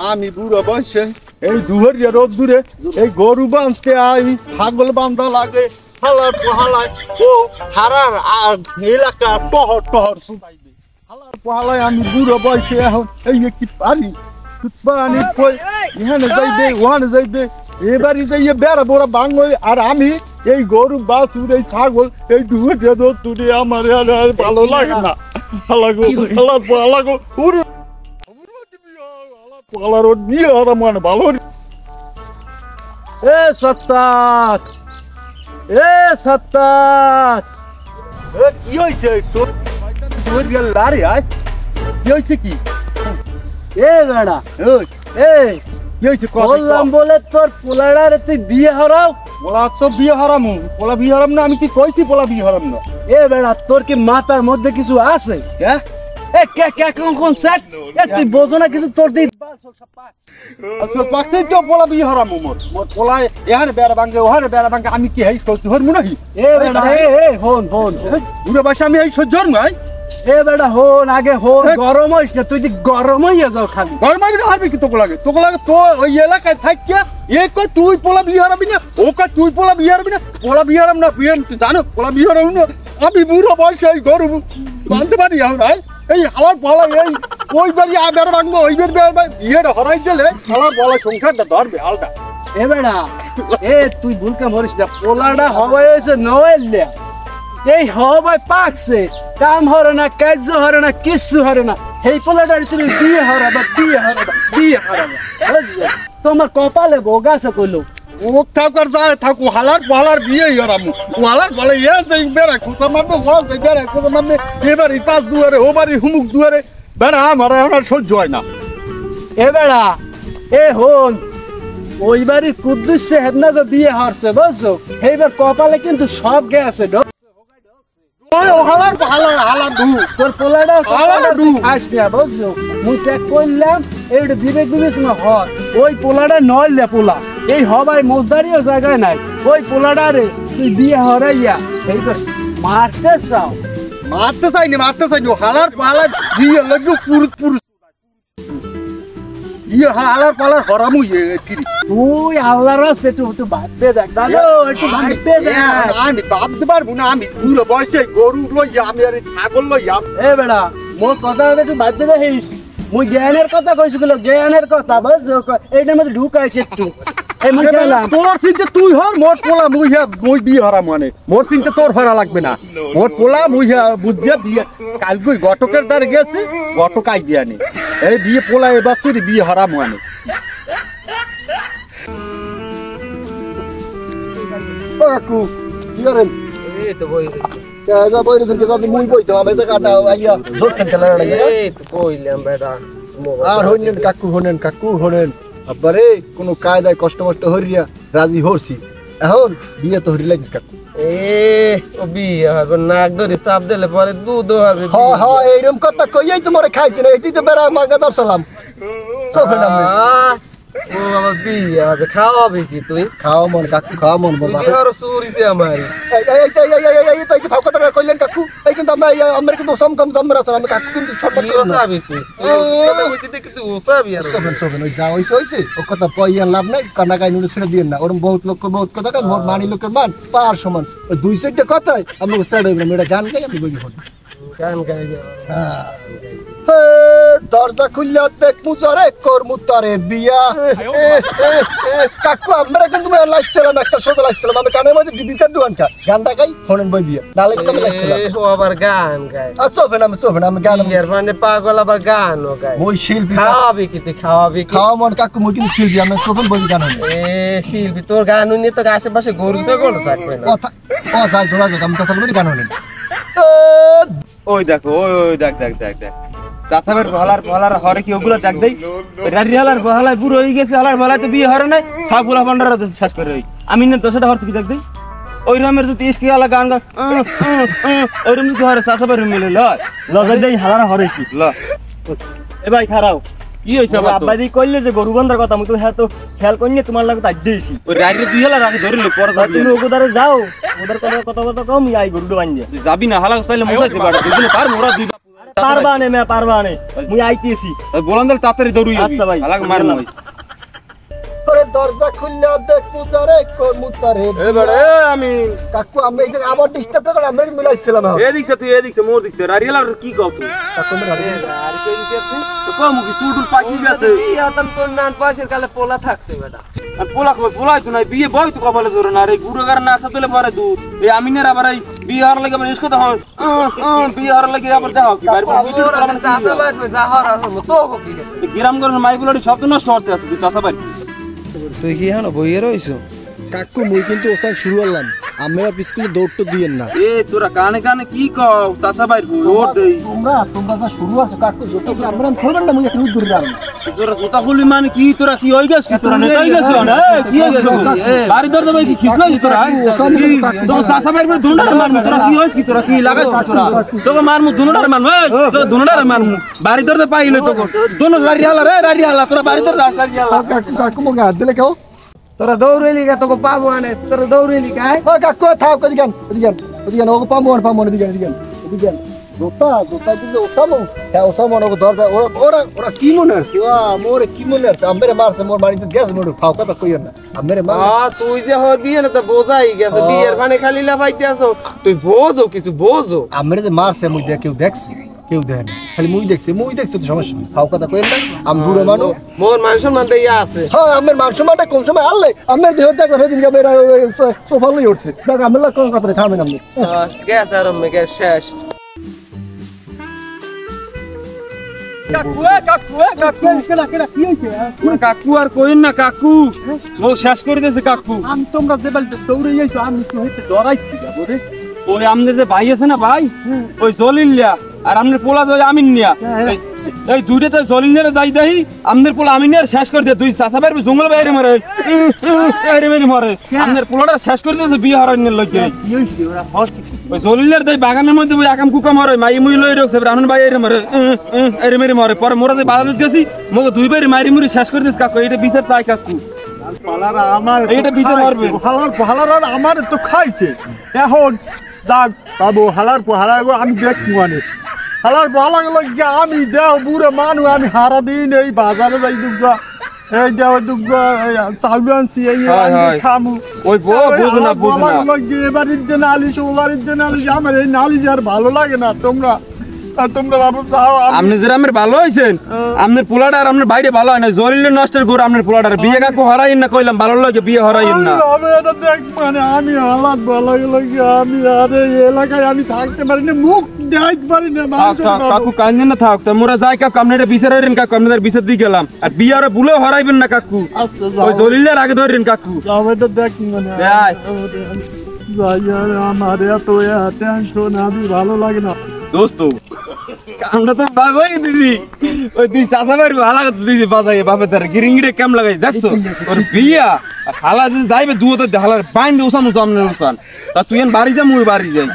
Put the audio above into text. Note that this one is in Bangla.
আমি বুড়ো বয়সে এই দুহরিয়া রোদ্দুরে এই গরু বাঁধতে আই, ছাগল বান্ধা লাগে, হালার পোহালায় ও হারার আর এলাকা টহর টহর শুকাইবে। হালার পোহালায় আমি বুড়ো বয়সে এখন এই কি পারি পানি কই এখানে যাইবে ওখানে যাইবে, এবারই যাইয়ে বেড়া বড়া বাংলো। আর আমি এই গরু বাছুর এই ছাগল এই দুহরিয়া রোদ্দুরে আমার আর ভালো লাগে না। হালাগো হালার পোহালাগো উড়ে পালার বিয়ে হারা মানে ভালো। এ সত্তার, এ সত্তার, কি হয়েছে তোর? লারে আয় কি হয়েছে? কি এ বেড়া এ কি হয়েছে? বললাম বলে তোর পোলাড়ারে তুই বিয়ে হারাও। পোলা তো বিয়ে হারাম, পোলা বিয়ে হারাম না। আমি কি কইছি পোলা বিয়ে হারাম না? এ বেড়া তোর কি মাথার মধ্যে কিছু আছে? হ্যাঁ এ কে কে কোন সেট? এ তুই বোঝো না কিছু? তোর দিই পাকছে তো পোলা বিয়ে হারাম। মোর পোলায় এখানে বেড়া ভাঙ্গে ওখানে বেড়া ভাঙ্গে, আমি কি এই সহ্য হরমু নাকি? এ বেড়া এ হন হন বুড়ো বয়সে আমি এই সহ্য হরমু? এ বেড়া হন আগে হন, গরম হইস না। তুই যে গরম হইয়া যাও খালি। গরম আমি হারবি কি? তোকে লাগে তো ওই এলাকায় থাকিয়া এ কয় তুই পোলা বিয়ে হারাবি না, ও কয় তুই পোলা বিয়ে হারবি না। পোলা বিয়ে হারাম না, বিয়ে তুই জানো পোলা বিয়ে হারাম না। আমি বুড়ো বয়সে এই গরু বাঁধতে পারি এখন? এই হালার পালা এই ওই বাড়ি আবার ভাঙবো, ওই বাড়ি বিয়েটা হরাই দিলে হালার পালা সংসারটা ধরবে হালটা। এ বেড়া এ তুই ভুলকে মরিস না। পোলাটা হবাই হয়েছে নয়েল্লা, এই হবাই পাকছে, কাম হরে না, কার্য হরে না, কিচ্ছু হরে না। এই পোলাটার তুমি বিয়ে হরাবা, বিয়ে হরাবা, বিয়ে হরাবা, বুঝছো? তোমার কপালে বোগা আছে কইলো ও থাকার যায় থাকু হালার পালার বিয়ে হরামু। হালার পালা এ যাই বেড়া খুঁটা মারবে, ঘর যাই বেড়া খুঁটা মারবে, এবারই পাঁচ দুয়ারে ও বাড়ি হুমুক দুয়ারে বেড়া। আমার এখন আর সহ্য হয় না। এ বেড়া এ হন, ওই বাড়ির কুদ্দুসে হেদনা তো বিয়ে হারছে, বুঝছো? এইবার কপালে কিন্তু সব গেছে। ওই হালার হালার হালার ধু তোর পোলাটা হালার ধু আসবে, বুঝছো? মুই চেক করলাম এইটা বিবেক বিবেচনা হয়। ওই পোলাটা নয়লে পোলা, এই হবাই মোজদারিও জায়গায় নাই। ওই পোলাটা রে তুই বিয়ে হরাইয়া এইবার মারতে চাও? মারতে চাইনি, মারতে চাইনি। হালার পালার বিয়ে লাগবে পুরুষ পুরুষ ইয়ে হালার পালার হরামু ফিরি। তুই আল্লাহর রাস্তায় একটু ভাবতে দেখ দাদা, একটু ভাবতে দেখ। আমি ভাবতে পারবো না? আমি পুরো বয়সে গরু লইয়া আমি আর ছাগল লইয়া। এ বেড়া মোর কথা একটু ভাবতে দেখিস। মুই জ্ঞানের কথা কইছিল, জ্ঞানের কথা, বুঝছো? এইটার মধ্যে ঢুকাইছে একটু। এই মুই গেলাম, তোর চিন্তা তুই হর, মোর পোলা মুই বিয়ে হরা মানে মোর চিন্তা তোর হরা লাগবে না। মোর পোলা মুই বুঝিয়া বিয়ে কালকে গটকের দ্বারে গেছে, গটক আই বিয়া নে এই বিয়ে পোলা এবার তুই বিয়ে হরা মানে। কাকু কি করেন? এই তো বই কেজা বই রেছেন কেজা মুই বইতো আমি তো কাটা আইয়া দোষ খেলতে লাগা। এই তো কইলাম বেটা। আর হইনেন কাকু হনেন আব্বারে কোনো কায়দায় কষ্ট মষ্ট হরিয়া রাজি হরছি। এখন বিয়ে তো হরি লাগিস কাকু। এ ও বিয়ে হবে নাক ধরে চাপ দিলে পরে দুধ হবে। হ্যাঁ এইরকম কথা কইয়াই তো মরে খাইছি না। এটি তো বেড়া মাগা দর্শালাম চোখে নামে। ও আমার বিয়ে হবে, খাওয়াবি কি তুই? খাও মন কাকু, খাও মন বাবা। আর সুরিতে আমার এই তো ভাব কথা কইলেন কাকু। এই কিন্তু আমরা কিন্তু সমকম জমরা আছে। আমি কাকু কিন্তু সব ওসাবি তুই কথা কইছিস কিন্তু ওসাবি আর সোবেন ওই যা হইছে ও কথা কইয়া লাভ নাই। কানা কাই নুরে ছেড়ে দিয়েন না। ওরম বহুত লোক বহুত কথা কয়, মোর মানি লোকের মান পার সমান। ওই দুই সাইডে কথাই আমাকে ছেড়ে দিলাম। এটা গান গাই আমি বলি গান গাই। হ্যাঁ দরজা খুললে দেখ মুজরে করমু তারে বিয়া। কাকু আমরা কিন্তু লাইছিলাম একটা সোজা লাইছিলাম। আমি কানের মধ্যে বিবিকার দোকানটা গানটা গাই ফোনের বই বিয়া নালে তো আমি লাইছিলাম। ও আবার গান গায়? সোবেন আমি গান ইয়ার মানে পাগল আবার গানও গায়। ওই শিল্পী খাওয়াবি কি তুই? খাওয়াবি কি? খাওয়া মন কাকু মই কিন্তু শিল্পী। আমি সোবেন বই গান হই। এ শিল্পী তোর গান নিয়ে তো আশেপাশে গরু ছাগল থাকবে না। কথা ও যাই জোড়া যাক আমি কথা বলি গান হই। ওই দেখো ওই দেখ দেখ দেখ দেখ চাষাবের বহলার হরে কি ওগুলো দেখ দেই। রারি হালার বহলায় বুড়ো হয়ে গেছে, হালার বহলায় তো বিয়ে হরে নাই, সব গুলা ভান্ডার শেষ করে ওই আমি না দশটা হরছি কি দেখ দেই। ওই রমের যদি ইস্কি হালা গান গান ওই রম যদি হরে চাষাবের মিলে লয় লজাই দেই হালার হরে কি ল। এ ভাই খারাও কি হইছে? আব্বাদি কইলে যে গরু বান্ধার কথা, আমি তো হ্যাঁ তো খেয়াল করিনি তোমার লাগে তাই দিয়েছি। ওই রাইরে দুই হালা রাখি ধরলে পরে তুমি ওদারে যাও, ওদের কথা কম আই গরুটা বান্ধে যাবি না। হালা চাইলে মশাই দিবা দুজনে পার মোরা দুই পারবানে মে পারবানে মুই আইতেছি বলান দল তাড়াতাড়ি দৌড়ুই আচ্ছা ভাই, হালাক মারন ওই তোরে দরজা খুললে দেখ মুতারে কোন মুতারে এ বড়ে আমি কাকু আমি এই যে আবার ডিস্টার্ব করে আমরা মিলাইছিলাম এদিকছে তুই এদিকছে মোর দিকছে রারিয়ালার কি কও তুই কাকু আর কই গেছে তো কম কি চুটুল পাকি গেছে বিয়া তম তোর নান পয়সার কালে পোলা থাকতে বেটা আর পোলা কই পোলাই তো নাই বিয়ে বই তো কপালে জোরে না রে গুড়গার না আসা তুলে পরে দুধ এই আমিনের আবার এই বিয়ে হওয়ার লাগে মানে ইসকো তো হয় বিয়ে হওয়ার লাগে আবার যাও কি বাইরে ভিডিও ওরা চাচা বাড়বে যা হরা হলো তো কি গ্রাম গরম মাইগুলোর শব্দ নষ্ট হতে আছে তুই চাচা বাড়ি তুই কি হানো বইয়ে রইছো? কাকু মুই কিন্তু ওস্তাদ শুরু করলাম আমি আর স্কুলে দৌড় দিয়েন না এ তোরা কানে কানে কি কও চাচা বাড়ি দৌড় দেই তোমরা যা শুরু আছে কাকু যত কি আমরা খেলবেন না মুই একটু দূর যাম তোরা জুতা খুলি মানে কি তোরা কি হই গেছ কি তোরা নেতাই গেছ না কি হই গেছ বাড়ি দর দেবে কি খিসলাই তোরা তো চাচা বাড়ি দুনার মারমু তোরা কি হইছ কি তোরা কি লাগাইছ তোরা তোকে মারমু দুনার মারমু তো দুনার মারমু বাড়ি দর দে পাইলে তো দুনো রাড়ি হালা তোরা বাড়ি দর দাস রাড়ি হালা কাকু মুগে হাত দিলে কেউ তোরা দৌড়েলি গা তোকে পাবো আনে তোরা দৌড়েলি গায় ও কাকু থাও ওদিকে ওকে পামু এদিকে জোতা কিন্তু ওসামো ওকে দরজা ওরা কি মনে আছে মোরে কি মনে আছে আমরে মারছে মোর বাড়িতে গ্যাস মোড় খাও কথা কইও না আমরে মার তুই যে হর বিয়ে না তো বোঝাই গেছে বিয়ের মানে খালি লাফাইতে আসো তুই বোঝো কিছু বোঝো আমরে যে মারছে মুই দেখ কেউ দেখছি কেউ দেখেনি খালি মুই দেখছি তো সমস্যা নেই খাও কথা কইও না আমি বুড়ো মানুষ মোর মান সম্মান দিয়া আছে হ্যাঁ আমার মাংস মাটা কম সময় আনলে আমার দেহ দেখলাম সেদিন মেয়েরা সোফা লই উঠছে দেখ আমার কোন কথা নেই থামেন আপনি গ্যাস আর গ্যাস শেষ কাকু কেনা কি হয়েছে কাকু আর কইন না কাকু ও শেষ করে দিয়েছে কাকু আমি তোমরা যে বাড়িতে দৌড়ে যাইছো আমি তো হইতে ডরাইছি যাবো রে ওই আমাদের যে ভাই আছে না ভাই ওই জলিলিয়া আর আমাদের পোলা যাই আমিন নিয়া এই দুইটাতে জলিলিয়া যাই দেই আমাদের পোলা আমিন নিয়া শেষ করে দিয়ে দুই চাচা বাইরে জঙ্গল বাইরে মারে মারে আমাদের পোলাটা শেষ করে দিয়েছে বিয়ে হারানোর লগে কি হইছে ওরা হচ্ছে ওই জলিলিয়ার দেই বাগানের মধ্যে ওই একাম কুকা মারে মাই মুই লই রাখছে ব্রাহ্মণ ভাই এর মারে এরে মেরে মারে পরে মোরা যে বাধা দিতেছি মগে দুই বাইরে মারি মুরি শেষ করে দিস কাকু এটা বিচার চাই কাকু পালারা আমার এইটা বিচার মারবে হালার আমার তো খাইছে এখন যাক বাবু হালার আমি দেখবো মানে হালার বলা গেল আমি দেও বুড়ে মানু আমি হারা দিন এই বাজারে যাই দুগা এই দেও দুগা চাউল আনছি এই খামু ওই বুঝ না এবারের দিন আলিশ ওবারের দিন আলিশ আমার এই নালিশ আর ভালো লাগে না তোমরা বাবু চাও আপনি যে আমার ভালো হইছেন আপনার পোলাটা আর আপনার বাইরে ভালো হয় না জলিলের নষ্টের করে আপনার পোলাটার বিয়ে কাকু হরাইন না কইলাম ভালো লাগে বিয়ে হরাইন না আমি এটা দেখ মানে আমি হালাত ভালো লাগে আমি আর এই এলাকায় আমি থাকতে পারি না মুখ দেখাইতে পারি না কাকু কান্দেন না থাক মোরা যাই কাকু আপনারা বিচার হইরেন কাকু আপনাদের বিচার দিয়ে গেলাম আর বিয়ে আর ভুলে হরাইবেন না কাকু ওই জলিলের আগে ধরেন কাকু এটা দেখ মানে যাই আমার এত টেনশন আমি ভালো লাগে না দোস্ত আমরা তো বাজাই দিদি ওই তুই চাচা বাড়ি ভালো দিদি বাজাই বাপে তার গিরিঙ্গিরে কেম লাগাই দেখছো ওর বিয়া হালা যাইবে দুটো হালার বাইন উসান উসান তা তুই বাড়ি যা মুই বাড়ি যাই